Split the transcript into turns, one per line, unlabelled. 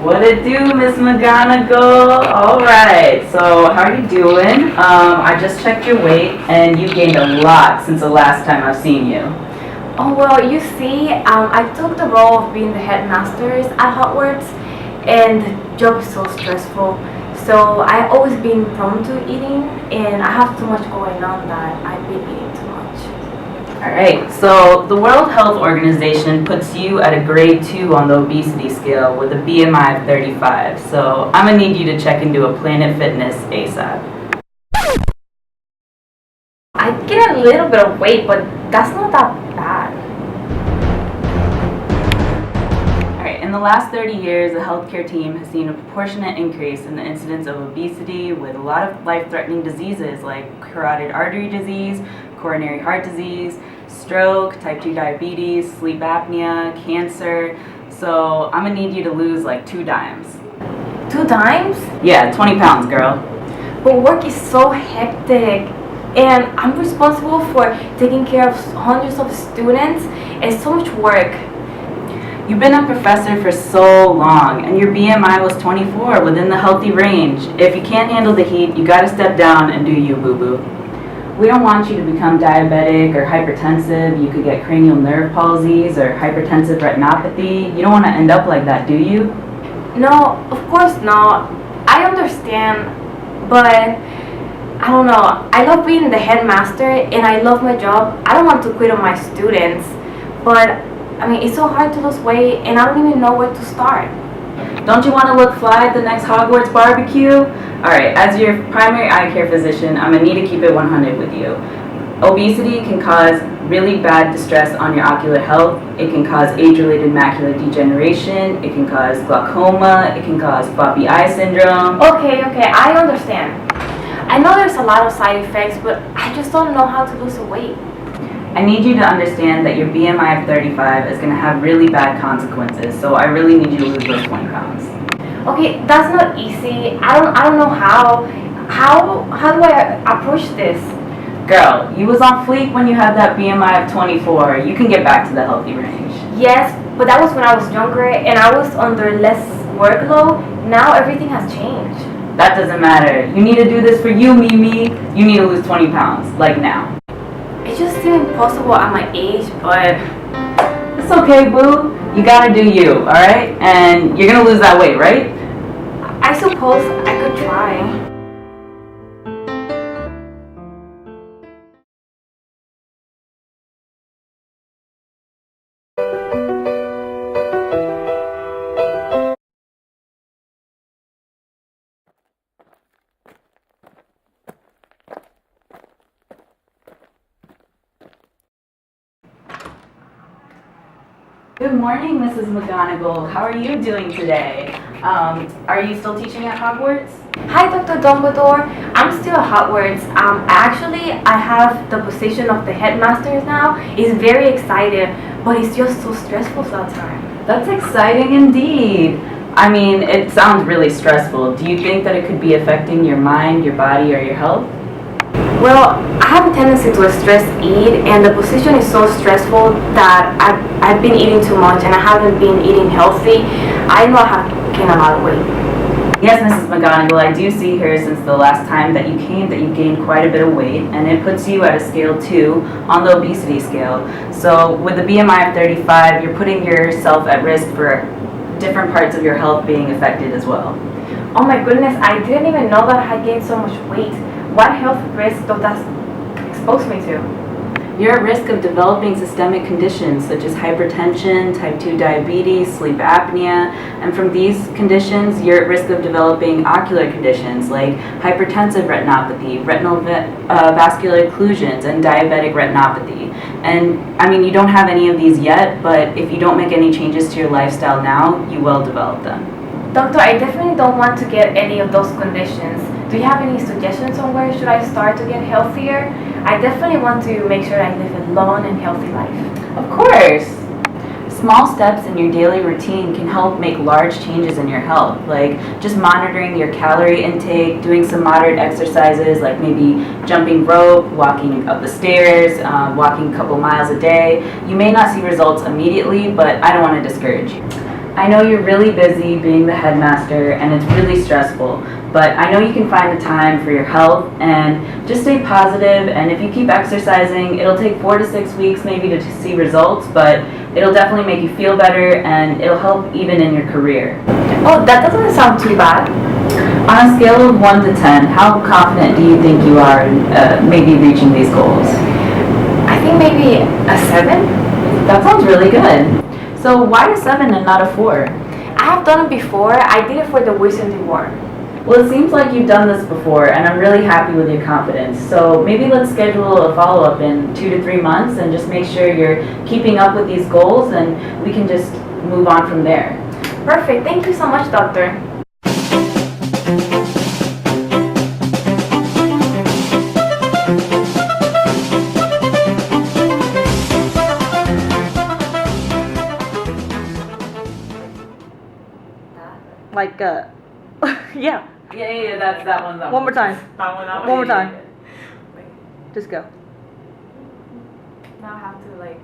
What it do, Miss McGonagall? All right, so how are you doing? I just checked your weight, and you gained a lot since the last time I've seen you.
Oh, well, you see, I took the role of being the headmasters at Hogwarts, and the job is so stressful. So I've always been prone to eating, and I have too much going on that I've been eating too much.
All right, so the World Health Organization puts you at a grade 2 on the obesity scale with a BMI of 35. So I'm gonna need you to check into a Planet Fitness ASAP.
I gained a little bit of weight, but that's not that bad.
In the last 30 years, the healthcare team has seen a proportionate increase in the incidence of obesity with a lot of life-threatening diseases like carotid artery disease, coronary heart disease, stroke, type 2 diabetes, sleep apnea, cancer. So I'm gonna need you to lose like 2 dimes.
2 dimes?
Yeah, 20 pounds, girl.
But work is so hectic, and I'm responsible for taking care of hundreds of students. It's so much work.
You've been a professor for so long, and your BMI was 24, within the healthy range. If you can't handle the heat, you gotta step down and do you, boo-boo. We don't want you to become diabetic or hypertensive. You could get cranial nerve palsies or hypertensive retinopathy. You don't want to end up like that, do you?
No, of course not. I understand, but I don't know. I love being the headmaster, and I love my job. I don't want to quit on my students, but I mean, it's so hard to lose weight, and I don't even know where to start.
Don't you want to look fly at the next Hogwarts barbecue? Alright, as your primary eye care physician, I'm going to need to keep it 100 with you. Obesity can cause really bad distress on your ocular health. It can cause age-related macular degeneration. It can cause glaucoma. It can cause floppy eye syndrome.
Okay, I understand. I know there's a lot of side effects, but I just don't know how to lose the weight.
I need you to understand that your BMI of 35 is going to have really bad consequences, so I really need you to lose those 20 pounds.
Okay, that's not easy. I don't know how. How do I approach this?
Girl, you was on fleek when you had that BMI of 24. You can get back to the healthy range.
Yes, but that was when I was younger and I was under less workload. Now everything has changed.
That doesn't matter. You need to do this for you, Mimi. You need to lose 20 pounds, like now.
It just seemed impossible at my age, but
it's okay, boo. You gotta do you, alright? And you're gonna lose that weight, right?
I suppose I could try.
Good morning, Mrs. McGonagall. How are you doing today? Are you still teaching at Hogwarts?
Hi, Dr. Dumbledore. I'm still at Hogwarts. I have the position of the headmaster now. It's very exciting, but it's just so stressful sometimes.
That's exciting indeed. I mean, it sounds really stressful. Do you think that it could be affecting your mind, your body, or your health?
Well, I have a tendency to stress eat, and the position is so stressful that I've been eating too much and I haven't been eating healthy. I know I have gained a lot of weight.
Yes, Mrs. McGonagall, I do see here since the last time that you came that you gained quite a bit of weight, and it puts you at a scale 2 on the obesity scale. So with the BMI of 35, you're putting yourself at risk for different parts of your health being affected as well.
Oh my goodness, I didn't even know that I had gained so much weight. What health risk does that expose me to?
You're at risk of developing systemic conditions such as hypertension, type 2 diabetes, sleep apnea, and from these conditions, you're at risk of developing ocular conditions like hypertensive retinopathy, retinal vascular occlusions, and diabetic retinopathy. And I mean, you don't have any of these yet, but if you don't make any changes to your lifestyle now, you will develop them.
Doctor, I definitely don't want to get any of those conditions. Do you have any suggestions on where should I start to get healthier? I definitely want to make sure I live a long and healthy life.
Of course! Small steps in your daily routine can help make large changes in your health, like just monitoring your calorie intake, doing some moderate exercises like maybe jumping rope, walking up the stairs, walking a couple miles a day. You may not see results immediately, but I don't want to discourage you. I know you're really busy being the headmaster and it's really stressful, but I know you can find the time for your health and just stay positive, and if you keep exercising, it'll take 4 to 6 weeks maybe to see results, but it'll definitely make you feel better and it'll help even in your career.
Oh, that doesn't sound too bad.
On a scale of 1 to 10, how confident do you think you are in maybe reaching these goals?
I think maybe a 7.
That sounds really good. So why a 7 and not a 4?
I have done it before. I did it for the Wisdom Award.
Well, it seems like you've done this before, and I'm really happy with your confidence. So maybe let's schedule a follow-up in 2 to 3 months and just make sure you're keeping up with these goals, and we can just move on from there.
Perfect. Thank you so much, doctor.
Like, yeah.
Yeah, that's that one.
One more time.
That one.
One more time. Just go.
Now I have to like